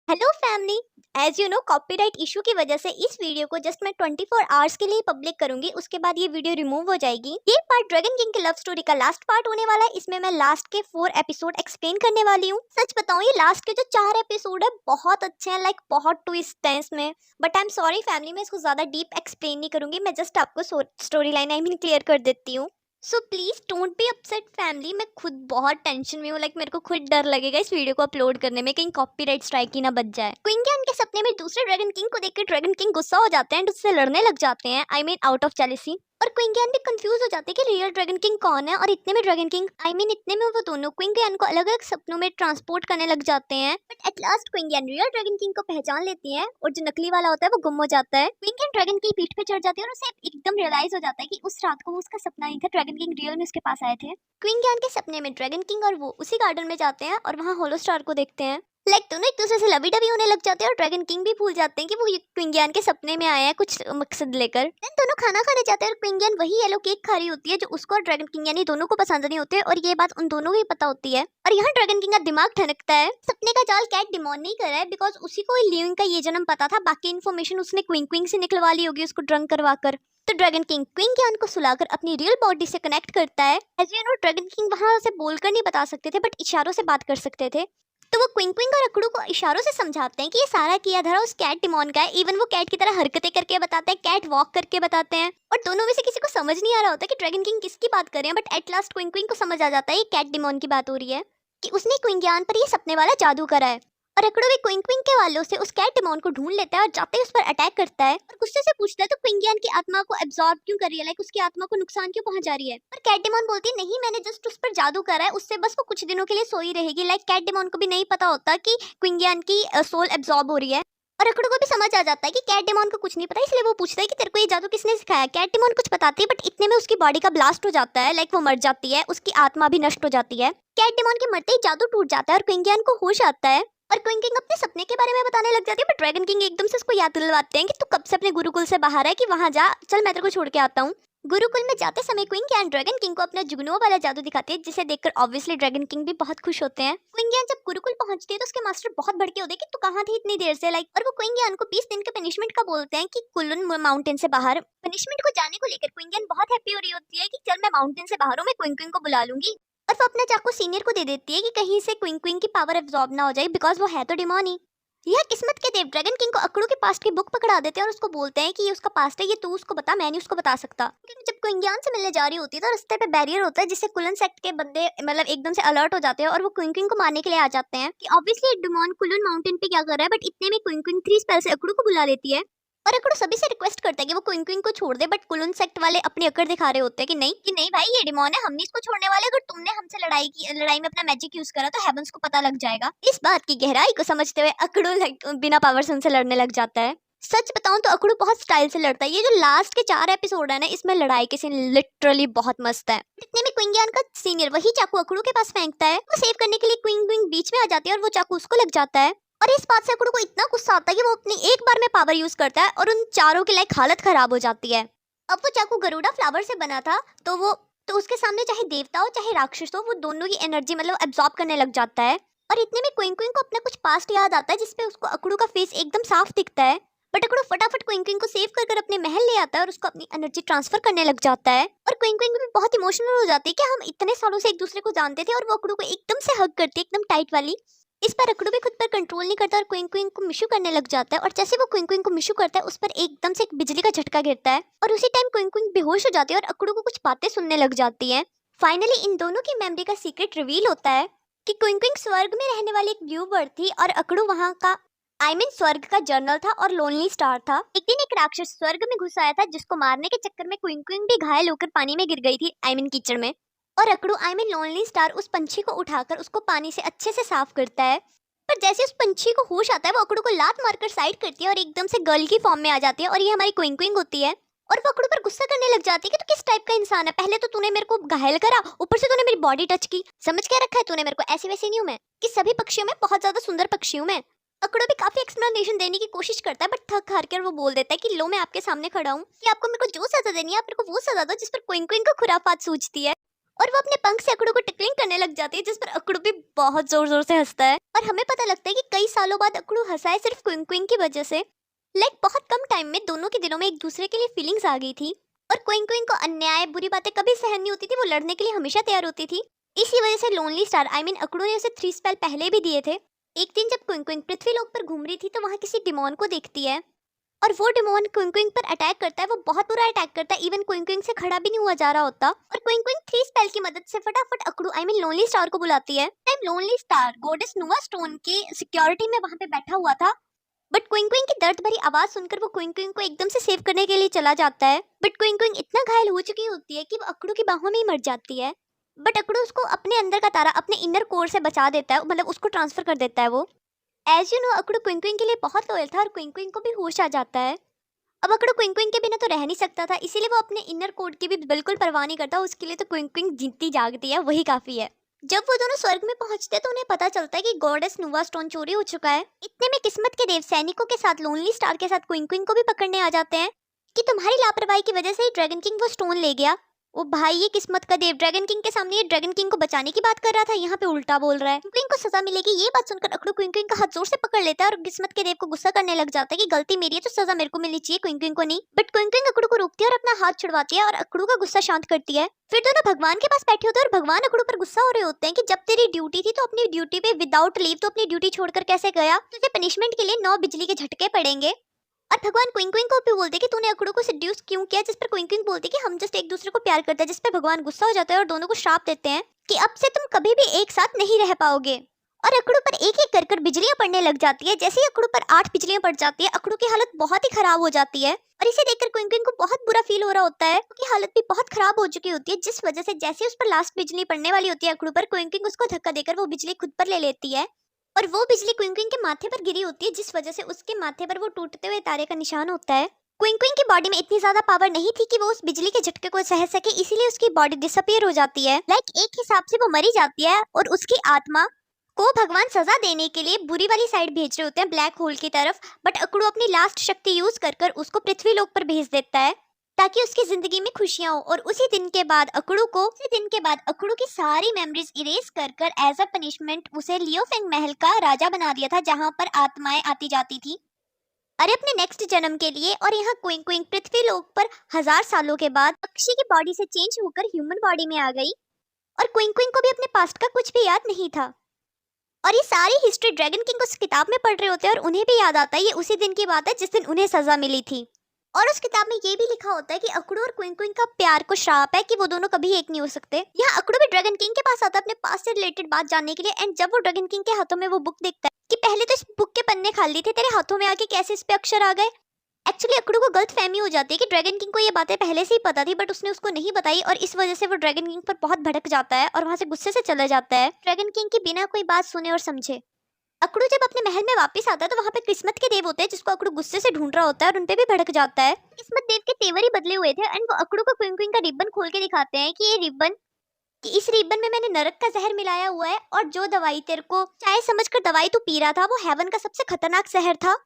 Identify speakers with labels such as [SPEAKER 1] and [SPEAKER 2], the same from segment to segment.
[SPEAKER 1] Hello family. As you know copyright issue की वजह से इस वीडियो को जस्ट मैं 24 आवर्स के लिए पब्लिक करूंगी, उसके बाद ये वीडियो रिमूव हो जाएगी। ये पार्ट ड्रैगन किंग की लव स्टोरी का लास्ट पार्ट होने वाला है। इसमें मैं लास्ट के 4 एपिसोड एक्सप्लेन करने वाली हूँ। सच बताऊं, ये लास्ट के जो 4 एपिसोड है बहुत अच्छे हैं, लाइक बहुत ट्विस्ट है इसमें। But I am sorry family, मैं इसको ज्यादा डीप एक्सप्लेन नहीं करूंगी, मैं जस्ट आपको स्टोरी लाइन क्लियर कर देती हूँ। So please don't be upset family, मैं खुद बहुत टेंशन में हूँ। लाइक मेरे को खुद डर लगेगा इस वीडियो को अपलोड करने में, कहीं कॉपीराइट स्ट्राइक ही ना बच जाए। क्वीन के उनके सपने में दूसरे ड्रैगन किंग को देखकर ड्रैगन किंग गुस्सा हो जाते हैं एंड उससे लड़ने लग जाते हैं, I mean out of jealousy. और क्विंगियन भी कंफ्यूज हो जाते हैं कि रियल ड्रैगन किंग कौन है। और इतने में ड्रैगन किंग इतने में वो दोनों क्विंगियन को अलग अलग सपनों में ट्रांसपोर्ट करने लग जाते हैं। बट एट लास्ट क्विंगियन रियल ड्रैगन किंग को पहचान लेती है और जो नकली वाला होता है वो गुम हो जाता है। क्विंगियन ड्रैगन की पीठ पे चढ़ जाती है और उसे एकदम रियलाइज हो जाता है कि उस रात को वो उसका सपना नहीं था, ड्रैगन किंग रियल में उसके पास आए थे। क्विंगियन के सपने में ड्रैगन किंग और वो उसी गार्डन में जाते हैं और वहाँ होलो स्टार को देखते हैं। लाइक दोनों एक दूसरे से लवी डवी होने लग जाते हैं और ड्रैगन किंग भी भूल जाते हैं कि वो क्विंगियन के सपने में आया है कुछ मकसद लेकर। देन दोनों खाना खाने जाते हैं और क्विंगियन वही येलो केक खा रही होती है जो उसको और ड्रैगन किंग यानी दोनों को पसंद नहीं होते और ये बात उन दोनों को ही पता होती है। और यहाँ ड्रैगन किंग का दिमाग ठनकता है। सपने का जाल कैट डिमॉन नहीं कर रहा है बिकॉज उसी को लिविंग का ये जन्म पता था, बाकी इन्फॉर्मेशन उसने क्विंग से निकलवा ली होगी उसको ड्रंक करवा कर। तो ड्रैगन किंग क्विंगियन को सुलाकर अपनी रियल बॉडी से कनेक्ट करता है। As you know dragon king वहां से बोलकर नहीं बता सकते थे बट इशारों से बात कर सकते थे। तो वो क्विंग और अकड़ू को इशारों से समझाते हैं कि ये सारा किया धरा उस कैट डिमॉन का है। इवन वो कैट की तरह हरकतें करके बताते हैं, कैट वॉक करके बताते हैं। और दोनों में से किसी को समझ नहीं आ रहा होता कि ड्रैगन किंग किसकी बात कर रहे हैं। बट एट लास्ट क्विंग को समझ आ जाता है ये कैट डिमॉन की बात हो रही है, कि उसने क्विंगियन पर ये सपने वाला जादू करा है। और अकड़ू भी क्विंग के वालों से उस कैट डिमॉन को ढूंढ लेता है और जाते ही उस पर अटैक करता है और गुस्से से पूछता है तो क्विंगियन की आत्मा को एब्जॉर्ब क्यों कर रही है, लाइक उसकी आत्मा को नुकसान क्यों पहुंचा रही है। पर कैट डिमॉन बोलती है नहीं, मैंने जस्ट उस पर जादू करा है, उससे बस वो कुछ दिनों के लिए सोई रहेगी। लाइक कैट डिमॉन को भी नहीं पता होता कि क्विंगियन की सोल एब्जॉर्ब हो रही है। और अकड़ू को भी समझ आ जाता है कि कैट डिमॉन को कुछ नहीं पता, इसलिए वो पूछता है कि तेरे को ये जादू किसने सिखाया। कैट डिमॉन कुछ बताती है बट इतने में उसकी बॉडी का ब्लास्ट हो जाता है, लाइक वो मर जाती है, उसकी आत्मा भी नष्ट हो जाती है। कैट डिमॉन के मरते ही जादू टूट जाता है और क्विंगियन को होश आता है और क्विंग किंग अपने सपने के बारे में बताने लग जाती है। बट ड्रैगन किंग एकदम से उसको याद दिलवाते हैं कि तू कब से अपने गुरुकुल से बाहर है, कि वहां जा, चल मैं तेरे को छोड़ के आता हूँ। गुरुकुल में जाते समय क्विंग ड्रैगन किंग को अपना जुगनुओं वाला जादू दिखाती है, जिसे देखकर ऑब्वियसली ड्रैगन किंग भी बहुत खुश होते हैं। क्विंग जब गुरुकुल पहुंचती है तो उसके मास्टर बहुत भड़के होते हैं कि तू कहाँ थी इतनी देर से, लाइक। और वो क्विंग को 20 दिन के पनिशमेंट का बोलते हैं कि कुल्लून माउंटेन से बाहर। पनिशमेंट को जाने को लेकर क्विंग बहुत हैप्पी हो रही होती है कि चल मैं माउंटेन से बाहर हूँ, मैं क्विंग को बुला लूंगी। और वो अपना चाकू सीनियर को दे देती है कि कहीं से क्विंग की पावर एब्जॉर्ब ना हो जाए, बिकॉज वो है तो डिमॉन ही। यह किस्मत के देव ड्रैगन किंग को अकड़ू के पास्ट की बुक पकड़ा देते हैं और उसको बोलते हैं कि ये उसका पास्ट है, ये तू उसको बता, मैं नहीं उसको बता सकता। क्योंकि जब क्विंगियन से मिलने जा रही होती है तो रास्ते पे बैरियर होता है जिससे कुलन सेक्ट के बंदे एकदम से अलर्ट हो जाते हैं और वो क्विंग को मारने के लिए आ जाते हैं। कि ऑब्वियसली डिमॉन कुलन माउंटेन पे क्या कर रहा है, बट इतने में क्विंग 3 स्पेल से अकड़ू को बुला लेती है। और अकड़ू सभी से रिक्वेस्ट करता है कि वो क्विंग को छोड़ दे, बट कुलन सेक्ट वाले अपनी अकड़ दिखा रहे होते हैं कि नहीं भाई, ये डिमॉन है, हम नहीं इसको छोड़ने वाले। अगर तुमने हमसे लड़ाई में अपना मैजिक यूज करा तो हेवंस को पता लग जाएगा। इस बात की गहराई को समझते हुए अकड़ू बिना पावर से उनसे लड़ने लग जाता है। सच बताऊं तो अकड़ू बहुत स्टाइल से लड़ता है। ये जो लास्ट के 4 एपिसोड है ना, इसमें लड़ाई के सीन लिटरली बहुत मस्त है। इतने में क्विंगियन का सीनियर वही चाकू अकड़ू के पास फेंकता है। वो सेव करने के लिए क्विंग बीच में आ जाती है और वो चाकू उसको लग जाता है। और इस बात से अकड़ू को इतना गुस्सा आता है कि वो अपनी एक बार में पावर यूज करता है और उन चारों की लाइक हालत खराब हो जाती है। अब वो चाकू गरुड़ा फ्लावर से बना था, तो उसके सामने चाहे देवता हो चाहे राक्षस हो, वो दोनों की एनर्जी एब्जॉर्ब करने लग जाता है। और इतने में क्विंग को अपना कुछ पास्ट याद आता है जिसपे उसको अकड़ू का फेस एकदम साफ दिखता है। बट अकड़ू फटाफट क्विंग को सेव कर अपने महल ले आता है और उसको अपनी एनर्जी ट्रांसफर करने लग जाता है। और क्विंग भी बहुत इमोशनल हो जाती है कि हम इतने सालों से एक दूसरे को जानते थे, और वो अकड़ू को एकदम से हग करती है, एकदम टाइट वाली। इस पर अकड़ू भी खुद पर कंट्रोल नहीं करता और क्विंग को मिशू करने लग जाता है। और जैसे वो क्विंग को मिशू करता है उस पर एकदम से एक बिजली का झटका गिरता है और उसी टाइम क्विंग बेहोश हो जाती है और अकड़ू को कुछ बातें सुनने लग जाती है। फाइनली इन दोनों की मेमोरी का सीक्रेट रिवील होता है कि क्विंग स्वर्ग में रहने वाली एक ब्लू बर्ड थी और अकड़ू वहाँ का स्वर्ग का जर्नल था और लोनली स्टार था। एक दिन एक राक्षस स्वर्ग में घुस आया था जिसको मारने के चक्कर में क्विंग भी घायल होकर पानी में गिर गई थी, कीचड़ में। और अकड़ू लोनली स्टार उस पंछी को उठाकर उसको पानी से अच्छे से साफ करता है। पर जैसे उस पंछी को होश आता है वो अकड़ू को लात मारकर साइड करती है और एकदम से गर्ल की फॉर्म में आ जाती है और ये हमारी क्विंग होती है। और वो अकड़ू पर गुस्सा करने लग जाती है कि तू किस टाइप का इंसान है, पहले तो तूने मेरे को घायल करा, ऊपर से तूने मेरी बॉडी टच की, समझ क्या रखा है तूने मेरे को, ऐसी वैसी नहीं हूं मैं, कि सभी पक्षियों में बहुत ज्यादा सुंदर पक्षी हूं मैं। अकड़ू भी काफी एक्सप्लेनेशन देने की कोशिश करता है बट थक हार कर वो बोल देता है कि लो मैं आपके सामने खड़ा हूँ, कि आपको मेरे को जो सजा देनी है आप मेरे को वो सजा दो जिस पर क्विंग को खुराफात सूझती है। और वो अपने पंख से अकड़ू को टिकलिंग करने लग जाती है, जिस पर अकड़ू भी बहुत जोर जोर से हंसता है। और हमें पता लगता है कि कई सालों बाद अकड़ू हंसा है सिर्फ क्विंग क्विंग की वजह से। बहुत कम टाइम में दोनों के दिलों में एक दूसरे के लिए फीलिंग्स आ गई थी, और क्विंग क्विंग को अन्याय बुरी बातें कभी सहन नहीं होती थी, वो लड़ने के लिए हमेशा तैयार होती थी। इसी वजह से लोनली स्टार अकड़ू ने उसे 3 स्पेल पहले भी दिए थे। एक दिन जब क्विंग क्विंग पृथ्वी लोक पर घूम रही थी तो वहाँ किसी डिमोन को देखती है, और वो डिमोन क्विंग क्विंग पर अटैक करता है। वो बहुत बुरा अटैक करता है, इवन क्विंग क्विंग से खड़ा भी नहीं हुआ जा रहा होता। और क्विंग क्विंग 3 स्पेल की मदद से फटाफट अकड़ू लोनली स्टार को बुलाती है। लोनली स्टार गॉडेस नुवा स्टोन के सिक्योरिटी में वहां पे बैठा हुआ था, बट क्विंग क्विंग की दर्द भरी आवाज सुनकर वो क्विंग क्विंग को एकदम से सेव करने के लिए चला जाता है। बट क्विंग क्विंग इतना घायल हो चुकी होती है कि वो अकड़ू की बाहों में ही मर जाती है। बट अकड़ू उसको अपने अंदर का तारा अपने इनर कोर से बचा देता है, मतलब उसको ट्रांसफर कर देता है। वो एज यू नो अकड़ू क्विंग क्विंग के लिए बहुत लॉयल था, और क्विंग क्विंग को भी होश आ जाता है। अब अकड़ू क्विंग क्विंग के बिना तो रह नहीं सकता था, इसीलिए वो अपने इनर कोड की भी बिल्कुल परवाह नहीं करता। उसके लिए तो क्विंग क्विंग जीतती जागती है, वही काफी है। जब वो दोनों स्वर्ग में पहुंचते तो उन्हें पता चलता है कि गॉडेस नुवा स्टोन चोरी हो चुका है। इतने में किस्मत के देव सैनिकों के साथ लोनली स्टार के साथ क्विंग क्विंग को भी पकड़ने आ जाते हैं कि तुम्हारी लापरवाही की वजह से ही ड्रैगन किंग वो स्टोन ले गया। वो भाई, ये किस्मत का देव ड्रैगन किंग के सामने ये ड्रैगन किंग को बचाने की बात कर रहा था, यहाँ पे उल्टा बोल रहा है। क्विंग को सजा मिलेगी ये बात सुनकर अकड़ू क्विंग क्विंग का हाथ जोर से पकड़ लेता है और किस्मत के देव को गुस्सा करने लग जाता है कि गलती मेरी है तो सजा मेरे को मिलनी चाहिए, क्विंग क्विंग को नहीं। बट क्विंग क्विंग अकड़ू को रोकती है और अपना हाथ छुड़वाती है और अकड़ू का गुस्सा शांत करती है। फिर दोनों भगवान के पास बैठे होते हैं और भगवान अकड़ू पर गुस्सा हो रहे होते हैं कि जब तेरी ड्यूटी थी तो अपनी ड्यूटी पे विदाउट लीव तो अपनी ड्यूटी छोड़कर कैसे गया, तुझे पनिशमेंट के लिए 9 बिजली के झटके पड़ेंगे। और भगवान क्विंग क्विंग को भी बोलते कि तूने अकड़ू को सेड्यूस क्यों किया, जिस पर क्विंग क्विंग बोलती कि हम जस्ट एक दूसरे को प्यार करते हैं, जिस पर भगवान गुस्सा हो जाता है और दोनों को श्राप देते हैं कि अब से तुम कभी भी एक साथ नहीं रह पाओगे। और अकड़ू पर एक एक कर बिजलियां पड़ने लग जाती है। जैसे ही अकड़ू पर 8 बिजलियां पड़ जाती है, अकड़ू की हालत बहुत ही खराब हो जाती है। और इसे देखकर क्विंग क्विंग को बहुत बुरा फील हो रहा होता है, क्योंकि हालत भी बहुत खराब हो चुकी होती है, जिस वजह से जैसे उस पर लास्ट बिजली पड़ने वाली होती है अकड़ू पर, क्विंग क्विंग उसको धक्का देकर वो बिजली खुद पर ले लेती है। और वो बिजली क्विंग क्विंग के माथे पर गिरी होती है, जिस वजह से उसके माथे पर वो टूटते हुए तारे का निशान होता है। क्विंग क्विंग की बॉडी में इतनी ज्यादा पावर नहीं थी कि वो उस बिजली के झटके को सह सके, इसीलिए उसकी बॉडी डिसअपीयर हो जाती है। एक हिसाब से वो मरी जाती है और उसकी आत्मा को भगवान सजा देने के लिए बुरी वाली साइड भेज रहे होते हैं, ब्लैक होल की तरफ। बट अकड़ू अपनी लास्ट शक्ति यूज कर उसको पृथ्वी लोक पर भेज देता है ताकि उसकी जिंदगी में खुशियां हो। और उसी दिन के बाद अकड़ू की सारी मेमोरीज इरेज कर एज अ पनिशमेंट उसे लियोफेंग महल का राजा बना दिया था, जहां पर आत्माएं आती जाती थी अरे अपने नेक्स्ट जन्म के लिए। और यहाँ क्विंग क्विंग पृथ्वी लोक पर 1000 सालों के बाद पक्षी की बॉडी से चेंज होकर ह्यूमन बॉडी में आ गई। और क्विंग क्विंग को भी अपने पास्ट का कुछ भी याद नहीं था। और ये सारी हिस्ट्री ड्रैगन किंग उस किताब में पढ़ रहे होते हैं और उन्हें भी याद आता है ये उसी दिन की बात है जिस दिन उन्हें सजा मिली थी। और उस किताब में ये भी लिखा होता है कि अकड़ू और क्विंग क्विंग का प्यार को श्राप है कि वो दोनों कभी एक नहीं हो सकते। यहाँ अकड़ू भी ड्रैगन किंग के पास आता है अपने पास से रिलेटेड बात जानने के लिए। एंड जब वो ड्रैगन किंग के हाथों में वो बुक देखता है कि पहले तो इस बुक के पन्ने खाली थे, तेरे हाथों में आके कैसे इस पे अक्षर आ गए। एक्चुअली अकड़ू को गलत फहमी हो जाती है कि ड्रैगन किंग को ये बातें पहले से ही पता थी, बट उसने उसको नहीं बताई, और इस वजह से वो ड्रैगन किंग पर बहुत भड़क जाता है और वहां से गुस्से से चला जाता है, ड्रैगन किंग की बिना कोई बात सुने और समझे। अकड़ू जब अपने महल में वापस आता है तो वहाँ पे किस्मत के देव होते हैं, जिसको अकड़ू गुस्से से ढूंढ रहा होता है और उनपे भी भड़क जाता है। किस्मत देव के तेवर ही बदले हुए थे एंड वो अकड़ू को क्विंग क्विंग का रिबन खोल के दिखाते हैं कि ये रिबन, कि इस रिबन में मैंने नरक का जहर मिलाया हुआ है, और जो दवाई तेरे को चाय समझकर दवाई तू पी रहा था वो हेवन का सबसे खतरनाक जहर था,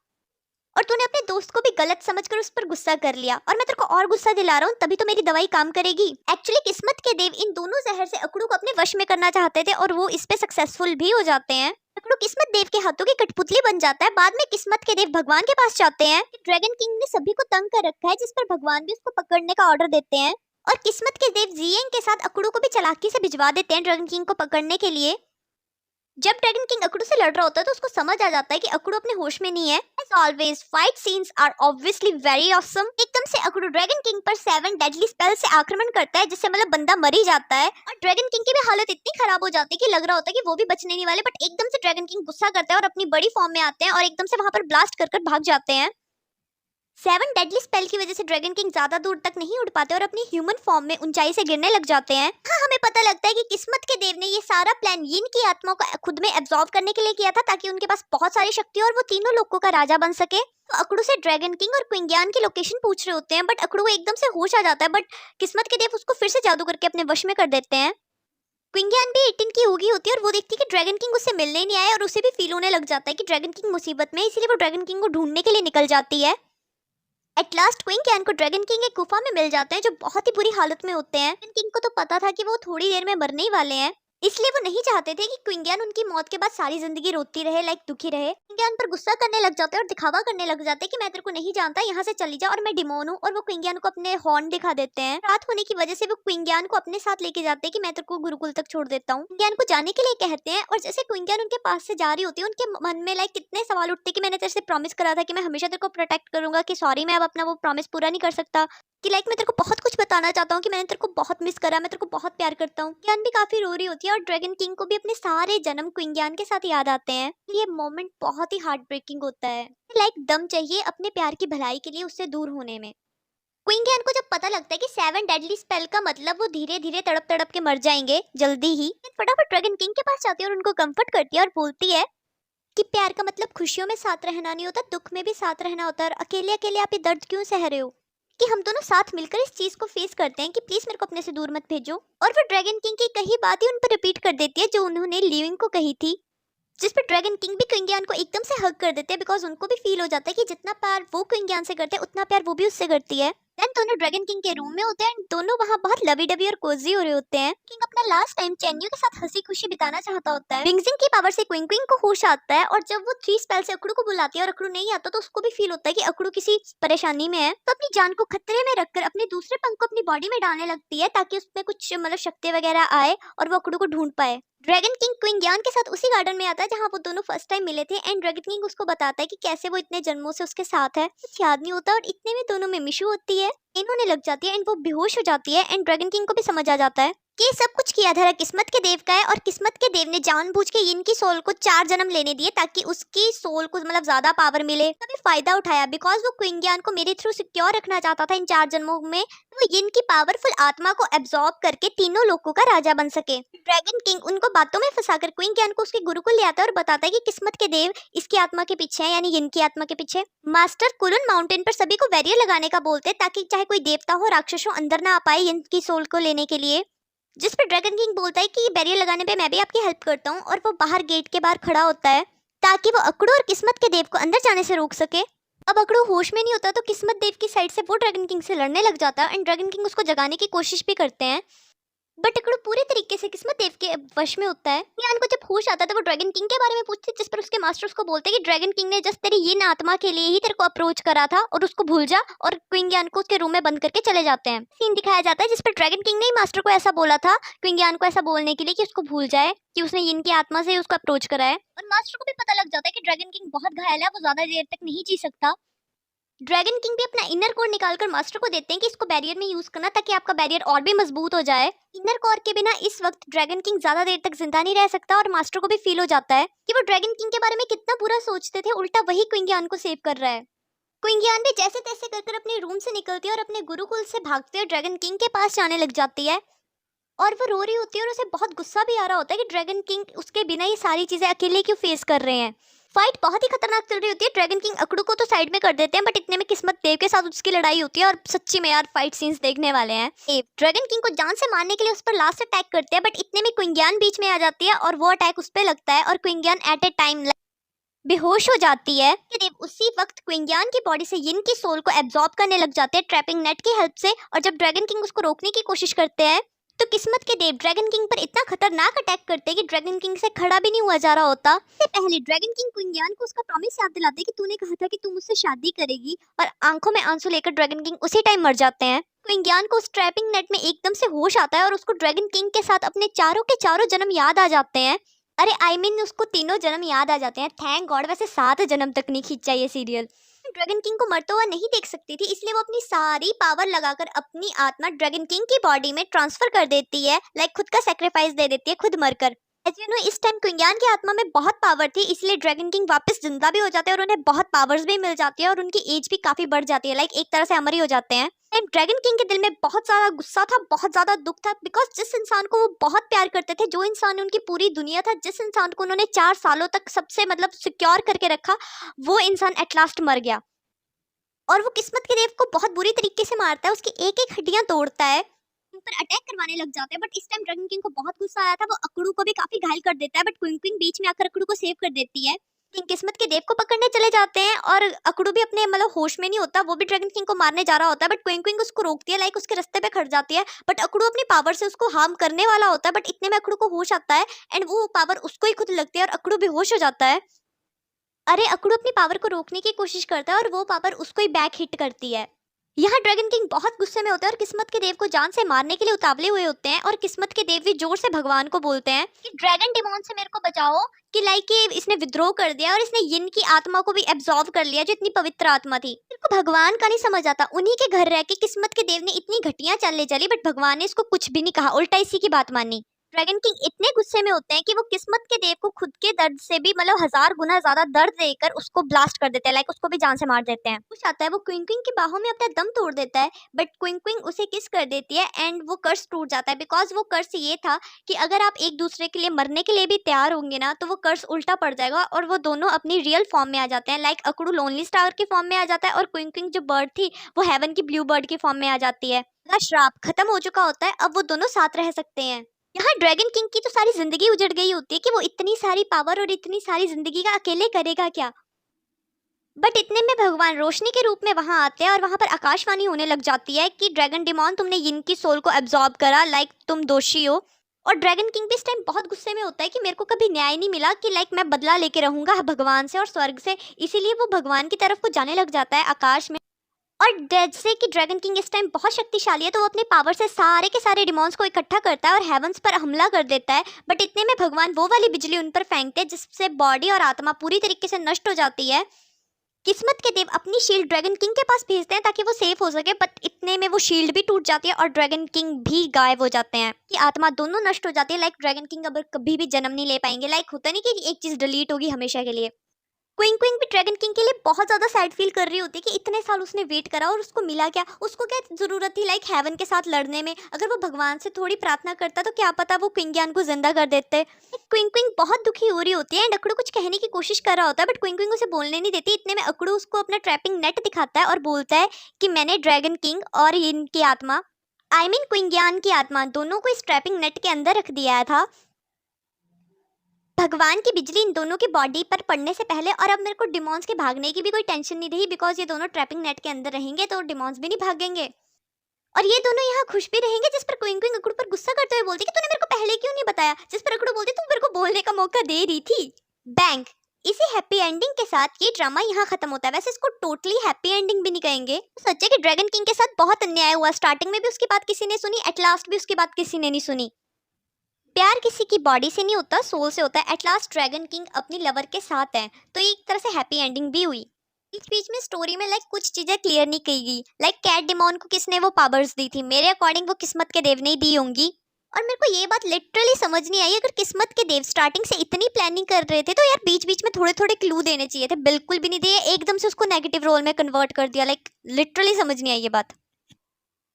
[SPEAKER 1] और तूने अपने दोस्त को भी गलत समझकर उस पर गुस्सा कर लिया, और मैं तेरे को और गुस्सा दिला रहा हूँ तभी तो मेरी दवाई काम करेगी। एक्चुअली किस्मत के देव इन दोनों जहर से अकड़ू को अपने वश में करना चाहते थे और वो इस पे सक्सेसफुल भी हो जाते हैं। अकड़ू किस्मत देव के हाथों की कठपुतली बन जाता है। बाद में किस्मत के देव भगवान के पास जाते हैं कि ड्रैगन किंग ने सभी को तंग कर रखा है, जिस पर भगवान भी उसको पकड़ने का ऑर्डर देते हैं, और किस्मत के देव जियेंग के साथ अकड़ू को भी चालाकी से भिजवा देते हैं ड्रैगन किंग को पकड़ने के लिए। जब ड्रैगन किंग अकड़ू से लड़ रहा होता है तो उसको समझ आ जाता है कि अकड़ू अपने होश में नहीं है। As always, fight scenes are obviously very awesome। एकदम से अकड़ू ड्रैगन किंग पर 7 डेडली स्पेल से आक्रमण करता है, जिससे मतलब बंदा मर ही जाता है, और ड्रैगन किंग की भी हालत इतनी खराब हो जाती है कि लग रहा होता है कि वो भी बचने नहीं वाले। बट एकदम से ड्रैगन किंग गुस्सा करता है और अपनी बड़ी फॉर्म में आते हैं और एकदम से वहां पर ब्लास्ट कर भाग जाते हैं। 7 डेडली स्पेल की वजह से ड्रैगन किंग ज्यादा दूर तक नहीं उड़ पाते और अपनी ह्यूमन फॉर्म में ऊंचाई से गिरने लग जाते हैं। हाँ, हमें पता लगता है कि किस्मत के देव ने ये सारा प्लान यिन की आत्माओं को खुद में एब्जॉर्ब करने के लिए किया था, ताकि उनके पास बहुत सारी शक्ति और वो तीनों लोगों का राजा बन सके। तो अकड़ू से ड्रैगन किंग और क्विंगियान की लोकेशन पूछ रहे होते हैं, बट अकड़ू को एकदम से होश आ जाता है, बट किस्मत के देव उसको फिर से जादू करके अपने वश में कर देते हैं। क्विंगियान भी 18 की होगी होती है और वो देखती है कि ड्रैगन किंग उससे मिलने नहीं आया, और उसे भी फील होने लग जाता है कि ड्रैगन किंग मुसीबत में, इसीलिए वो ड्रैगन किंग को ढूंढने के लिए निकल जाती है। एट लास्ट क्वीन कैन को ड्रैगन किंग एक गुफा में मिल जाते हैं जो बहुत ही बुरी हालत में होते हैं। ड्रैगन किंग को तो पता था कि वो थोड़ी देर में मरने ही वाले हैं, इसलिए वो नहीं चाहते थे कि क्विंगियन उनकी मौत के बाद सारी जिंदगी रोती रहे, दुखी रहे। क्विंगियन पर गुस्सा करने लग जाते हैं और दिखावा करने लग जाते हैं कि मैं तेरे को नहीं जानता, यहाँ से चली जा और मैं डिमोन हूँ। और वो क्विंगियन को अपने हॉर्न दिखा देते हैं। रात होने की वजह से वो क्विंगियन को अपने साथ लेके जाते हैं कि मैं तेरे को गुरुकुल तक छोड़ देता हूँ। क्विंगियन को जाने के लिए कहते हैं और जैसे क्विंगियन उनके पास से जा रही होती है, उनके मन में कितने सवाल उठते हैं कि मैंने तेरे से प्रॉमिस करा था कि मैं हमेशा तेरे को प्रोटेक्ट करूंगा, कि सॉरी मैं अब अपना वो प्रॉमिस पूरा नहीं कर सकता, कि मैं तेरे को बहुत कुछ बताना चाहता हूँ, कि मैंने तेरे को बहुत मिस करा, मैं तेरे को बहुत प्यार करता हूँ। क्विंगियन भी काफी रो रही होती है और ड्रैगन किंग को भी अपने सारे जन्म क्विंगियन के साथ याद आते हैं। ये मोमेंट बहुत ही हार्ट ब्रेकिंग होता है। दम चाहिए अपने प्यार की भलाई के लिए उससे दूर होने में। क्विंगियन को जब पता लगता है कि 7 डेडली स्पेल का मतलब वो धीरे धीरे तड़प तड़प के मर जाएंगे जल्दी ही, फटाफट ड्रैगन किंग के पास जाती है और उनको कंफर्ट करती है और बोलती है कि प्यार का मतलब खुशियों में साथ रहना नहीं होता, दुख में भी साथ रहना होता है। और अकेले अकेले आप ये दर्द क्यों सह रहे हो, कि हम दोनों साथ मिलकर इस चीज को फेस करते हैं, कि प्लीज मेरे को अपने से दूर मत भेजो। और वो ड्रैगन किंग की कही बात ही उन पर रिपीट कर देती है जो उन्होंने लिविंग को कही थी, जिस पर ड्रैगन किंग भी क्विंगियन को एकदम से हग कर देते हैं, बिकॉज उनको भी फील हो जाता है कि जितना प्यार वो क्विंगियन से करते हैं उतना प्यार वो भी उससे करती है। देन दोनों ड्रैगन किंग के रूम में होते हैं, दोनों वहां बहुत लवी डवी और कोजी हो रहे होते हैं। किंग अपना लास्ट टाइम चेन्यू के साथ हंसी खुशी बिताना चाहता होता है। विंगजिंग की पावर से क्विंग क्विंग को होश आता है और जब वो 3 स्पेल से अकड़ू को बुलाती है और अकड़ू नहीं आता तो उसको भी फील होता है कि अकड़ू किसी परेशानी में है, तो अपनी जान को खतरे में रखकर अपने दूसरे पंख को अपनी बॉडी में डालने लगती है ताकि उसमें कुछ शक्ति वगैरह आए और वो अकड़ू को ढूंढ पाए। ड्रैगन किंग क्विंगियन के साथ उसी गार्डन में आता है जहाँ वो दोनों फर्स्ट टाइम मिले थे एंड ड्रैगन किंग उसको बताता है कि कैसे वो इतने जन्मों से उसके साथ है, कुछ याद नहीं होता और इतने में दोनों में मिशू होती है, इन्होंने लग जाती है एंड वो बेहोश हो जाती है एंड ड्रैगन किंग को भी समझ आ जाता है कि सब कुछ किया धरा किस्मत के देव का है और किस्मत के देव ने जानबूझ के इनकी सोल को 4 जन्म लेने दिए ताकि उसकी सोल को ज्यादा पावर मिले। तभी फायदा उठाया बिकॉज वो क्विंगियन को मेरे थ्रू सिक्योर रखना चाहता था इन 4 जन्मों में, वो इनकी पावरफुल आत्मा को एब्जॉर्ब करके तीनों लोगों का राजा बन सके। ड्रैगन किंग उनको बातों में फंसाकर क्विंगियन को उसके गुरुकुल ले आता है और बताता है कि किस्मत के देव इसकी आत्मा के पीछे है, यानी इनकी आत्मा के पीछे। मास्टर कुलन माउंटेन पर सभी को बैरियर लगाने का बोलते ताकि चाहे कोई देवता हो राक्षस हो अंदर ना आ पाए इनकी सोल को लेने के लिए, जिस पर ड्रैगन किंग बोलता है कि बैरियर लगाने पे मैं भी आपकी हेल्प करता हूँ और वो बाहर गेट के बाहर खड़ा होता है ताकि वो अकड़ू और किस्मत के देव को अंदर जाने से रोक सके। अब अकड़ू होश में नहीं होता तो किस्मत देव की साइड से वो ड्रैगन किंग से लड़ने लग जाता है एंड ड्रैगन किंग उसको जगाने की कोशिश भी करते हैं, बट अकड़ू पूरे तरीके से किस्मत देव के वश में होता है। यान को जब होश आता है तो वो ड्रैगन किंग के बारे में पूछते जिस पर उसके मास्टर उसको बोलते हैं कि ड्रैगन किंग ने जस्ट तेरी ये आत्मा के लिए ही तेरे को अप्रोच करा था और उसको भूल जा, और क्विंग यान को उसके रूम में बंद करके चले जाते हैं। सीन दिखाया जाता है जिस पर ड्रैगन किंग ने ही मास्टर को ऐसा बोला था क्विंग यान को ऐसा बोलने के लिए कि उसको भूल जाए कि उसने इनकी आत्मा से ही उसको अप्रोच करा है। और मास्टर को भी पता लग जाता है कि ड्रैगन किंग बहुत घायल है, वो ज्यादा देर तक नहीं जी सकता। ड्रैगन किंग भी अपना इनर कोर निकालकर मास्टर को देते हैं कि इसको बैरियर में यूज करना ताकि आपका बैरियर और भी मजबूत हो जाए। इनर कोर के बिना इस वक्त ड्रैगन किंग ज्यादा देर तक जिंदा नहीं रह सकता और मास्टर को भी फील हो जाता है कि वो ड्रैगन किंग के बारे में कितना बुरा सोचते थे, उल्टा वही क्विंगियन को सेव कर रहा है। क्विंगियन भी जैसे तैसे कर अपने रूम से निकलती है और अपने गुरुकुल से भागते हुए ड्रैगन किंग के पास जाने लग जाती है और वो रो रही होती है और उसे बहुत गुस्सा भी आ रहा होता है कि ड्रैगन किंग उसके बिना ये सारी चीजें अकेले क्यों फेस कर रहे हैं। फाइट बहुत ही खतरनाक चल रही होती है। ड्रैगन किंग अकड़ू को तो साइड में कर देते हैं बट इतने में किस्मत देव के साथ उसकी लड़ाई होती है और सच्ची में यार फाइट सीन्स देखने वाले हैं। ड्रैगन किंग को जान से मारने के लिए उस पर लास्ट अटैक करते हैं बट इतने में क्विंगियन बीच में आ जाती है और वो अटैक उस पर लगता है और क्विंगियन एट ए टाइम बेहोश हो जाती है। देव उसी वक्त क्विंगियन की बॉडी से यिन की सोल को एब्जॉर्ब करने लग जाते हैं ट्रैपिंग नेट की हेल्प से, और जब ड्रैगन किंग उसको रोकने की कोशिश करते हैं तो किस्मत के देव ड्रैगन किंग पर इतना खतरनाक अटैक करते हैं कि ड्रैगन किंग से खड़ा भी नहीं हुआ जा रहा होता। इससे पहले ड्रैगन किंग क्विंगियन को उसका प्रॉमिस याद दिलाते हैं कि तूने कहा था कि तू मुझसे शादी करेगी, और आंखों में आंसू लेकर ड्रैगन किंग उसी टाइम मर जाते हैं। क्विंगियन को उस ट्रैपिंग नेट में एकदम से होश आता है और उसको ड्रैगन किंग के साथ अपने चारों के चारों जन्म याद आ जाते हैं। अरे आई मीन उसको तीनों जन्म याद आ जाते हैं, थैंक गॉड। वैसे 7 जन्म तक नहीं खींचा ये सीरियल। ड्रैगन किंग को मरता हुआ नहीं देख सकती थी इसलिए वो अपनी सारी पावर लगाकर अपनी आत्मा ड्रैगन किंग की बॉडी में ट्रांसफर कर देती है, खुद का सेक्रीफाइस दे देती है खुद मरकर। एज यू नो इस टाइम क्विंगियन की आत्मा में बहुत पावर थी इसलिए ड्रैगन किंग वापस जिंदा भी हो जाते हैं और उन्हें बहुत पावर्स भी मिल जाती है और उनकी एज भी काफी बढ़ जाती है, एक तरह से अमर ही हो जाते हैं। एंड ड्रैगन किंग के दिल में बहुत ज्यादा गुस्सा था, बहुत ज्यादा दुख था, बिकॉज जिस इंसान को वो बहुत प्यार करते थे, जो इंसान उनकी पूरी दुनिया था, जिस इंसान को उन्होंने 4 सालों तक सबसे सिक्योर करके रखा, वो इंसान एट लास्ट मर गया। और वो किस्मत के देव को बहुत बुरी तरीके से मारता है, उसकी एक एक हड्डियां तोड़ता है, उन पर अटैक करवाने लग जाते हैं। बट इस टाइम ड्रैगन किंग को बहुत गुस्सा आया था, वो अकड़ू को भी काफी घायल कर देता है बट क्विंग क्विंग बीच में आकर अकड़ू को सेव कर देती है। किंग किस्मत के देव को पकड़ने चले जाते हैं और अकड़ू भी अपने मतलब होश में नहीं होता, वो भी ड्रैगन किंग को मारने जा रहा होता है, बट क्विंग क्विंग उसको रोकती है, लाइक उसके रास्ते पे खड़ जाती है। बट अकड़ू अपनी पावर से उसको हार्म करने वाला होता है, बट इतने में अकड़ू को होश आता है एंड वो पावर उसको ही खुद लगती है और अकड़ू बेहोश हो जाता है। अरे अकड़ू अपनी पावर को रोकने की कोशिश करता है और वो पावर उसको ही बैक हिट करती है। यहाँ ड्रैगन किंग बहुत गुस्से में होता है और किस्मत के देव को जान से मारने के लिए उतावले हुए होते हैं और किस्मत के देव भी जोर से भगवान को बोलते हैं कि ड्रैगन डिमोन से मेरे को बचाओ, कि लाइक कि इसने विद्रोह कर दिया और इसने यिन की आत्मा को भी एब्जॉर्ब कर लिया जो इतनी पवित्र आत्मा थी। मेरे को भगवान का नहीं समझ आता, उन्हीं के घर रह के किस्मत के देव ने इतनी घटिया चालें चली बट भगवान ने इसको कुछ भी नहीं कहा, उल्टा इसी की बात मानी। ड्रैगन किंग इतने गुस्से में होते हैं कि वो किस्मत के देव को खुद के दर्द से भी मतलब 1000 गुना ज्यादा दर्द देकर उसको ब्लास्ट कर देते हैं, लाइक उसको भी जान से मार देते हैं। कुछ आता है वो क्विंग क्विंग की बाहों में अपना दम तोड़ देता है, बट क्विंग क्विंग उसे किस कर देती है एंड वो कर्स टूट जाता है। बिकॉज वो कर्स ये था कि अगर आप एक दूसरे के लिए मरने के लिए भी तैयार होंगे ना तो वो कर्स उल्टा पड़ जाएगा और वो दोनों अपनी रियल फॉर्म में आ जाते हैं। लाइक अकड़ू लोनली स्टार की फॉर्म में आ जाता है और क्विंग क्विंग जो बर्ड थी वो हेवन की ब्लू बर्ड की फॉर्म में आ जाती है। श्राप खत्म हो चुका होता है, अब वो दोनों साथ रह सकते हैं। यहाँ ड्रैगन किंग की तो सारी जिंदगी उजड़ गई होती है कि वो इतनी सारी पावर और इतनी सारी जिंदगी का अकेले करेगा क्या। बट इतने में भगवान रोशनी के रूप में वहां आते हैं और वहां पर आकाशवाणी होने लग जाती है कि ड्रैगन डिमॉन तुमने यिन की सोल को एब्जॉर्ब करा, लाइक तुम दोषी हो। और ड्रैगन किंग भी इस टाइम बहुत गुस्से में होता है कि मेरे को कभी न्याय नहीं मिला, कि लाइक मैं बदला लेके रहूंगा भगवान से और स्वर्ग से, इसीलिए वो भगवान की तरफ को जाने लग जाता है आकाश में। और जैसे कि ड्रैगन किंग इस टाइम बहुत शक्तिशाली है तो वो अपने पावर से सारे के सारे डिमॉन्स को इकट्ठा करता है और हेवंस पर हमला कर देता है। बट इतने में भगवान वो वाली बिजली उन पर फेंकते हैं जिससे बॉडी और आत्मा पूरी तरीके से नष्ट हो जाती है। किस्मत के देव अपनी शील्ड ड्रैगन किंग के पास भेजते हैं ताकि वो सेफ हो सके, बट इतने में वो शील्ड भी टूट जाती है और ड्रैगन किंग भी गायब हो जाते हैं, कि आत्मा दोनों नष्ट हो जाती है। लाइक ड्रैगन किंग अब कभी भी जन्म नहीं ले पाएंगे, लाइक होता नहीं कि एक चीज डिलीट होगी हमेशा के लिए। क्विंग क्विंग भी ड्रैगन किंग के लिए बहुत ज्यादा सैड फील कर रही होती है कि इतने साल उसने वेट करा और उसको मिला क्या, उसको क्या जरूरत थी लाइक हेवन के साथ लड़ने में। अगर वो भगवान से थोड़ी प्रार्थना करता तो क्या पता वो क्विंगियान को जिंदा कर देते। क्विंग क्विंग बहुत दुखी हो रही होती है एंड अकड़ू कुछ कहने की कोशिश कर रहा होता है बट क्विंग क्विंग उसे बोलने नहीं देती। इतने में अकड़ू उसको अपना ट्रैपिंग नेट दिखाता है और बोलता है कि मैंने ड्रैगन किंग और इनकी आत्मा आई मीन क्विंगियान की आत्मा दोनों को इस ट्रैपिंग नेट के अंदर रख दिया था। भगवान की बिजली इन दोनों की बॉडी पर पड़ने से पहले, और अब मेरे को डिमॉन्स के भागने की भी कोई टेंशन नहीं रही बिकॉज ये दोनों ट्रैपिंग नेट के अंदर रहेंगे तो डिमॉन्स भी नहीं भागेंगे और ये दोनों यहाँ खुश भी रहेंगे। जिस पर क्विंग क्विंग अकड़ू पर गुस्सा करते हुए बोलती कि तूने मेरे को पहले क्यों नहीं बताया, जिस पर अकड़ू बोलती तू मेरे को बोलने का मौका दे रही थी। बैंक इसी हैप्पी एंडिंग के साथ ये ड्रामा यहाँ खत्म होता है। वैसे इसको टोटली हैप्पी एंडिंग भी नहीं कहेंगे। सच है कि ड्रैगन किंग के साथ बहुत अन्याय हुआ, स्टार्टिंग में भी उसकी बात किसी ने सुनी, एट लास्ट भी उसकी बात किसी ने नहीं सुनी। प्यार किसी की बॉडी से नहीं होता, सोल से होता है। एट लास्ट ड्रैगन किंग अपनी लवर के साथ है तो ये एक तरह से हैप्पी एंडिंग भी हुई। बीच बीच में स्टोरी में लाइक कुछ चीजें क्लियर नहीं की गई, लाइक कैट डिमॉन को किसने वो पावर्स दी थी, मेरे अकॉर्डिंग वो किस्मत के देव ने दी होंगी। और मेरे को ये बात लिटरली समझ नहीं आई, अगर किस्मत के देव स्टार्टिंग से इतनी प्लानिंग कर रहे थे तो यार बीच बीच में थोड़े थोड़े क्लू देने चाहिए थे, बिल्कुल भी नहीं दिए, एकदम से उसको नेगेटिव रोल में कन्वर्ट कर दिया। लाइक लिटरली समझ नहीं आई ये बात।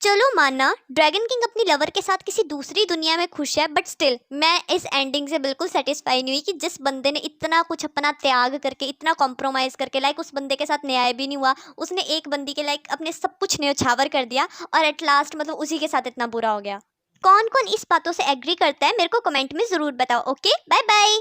[SPEAKER 1] चलो मानना ड्रैगन किंग अपनी लवर के साथ किसी दूसरी दुनिया में खुश है, बट स्टिल मैं इस एंडिंग से बिल्कुल सेटिस्फाई नहीं हुई कि जिस बंदे ने इतना कुछ अपना त्याग करके इतना कॉम्प्रोमाइज करके लाइक उस बंदे के साथ न्याय भी नहीं हुआ, उसने एक बंदी के लाइक अपने सब कुछ न्यौछावर कर दिया और एट लास्ट मतलब उसी के साथ इतना बुरा हो गया। कौन कौन इस बातों से एग्री करता है मेरे को कमेंट में जरूर बताओ। Okay bye bye.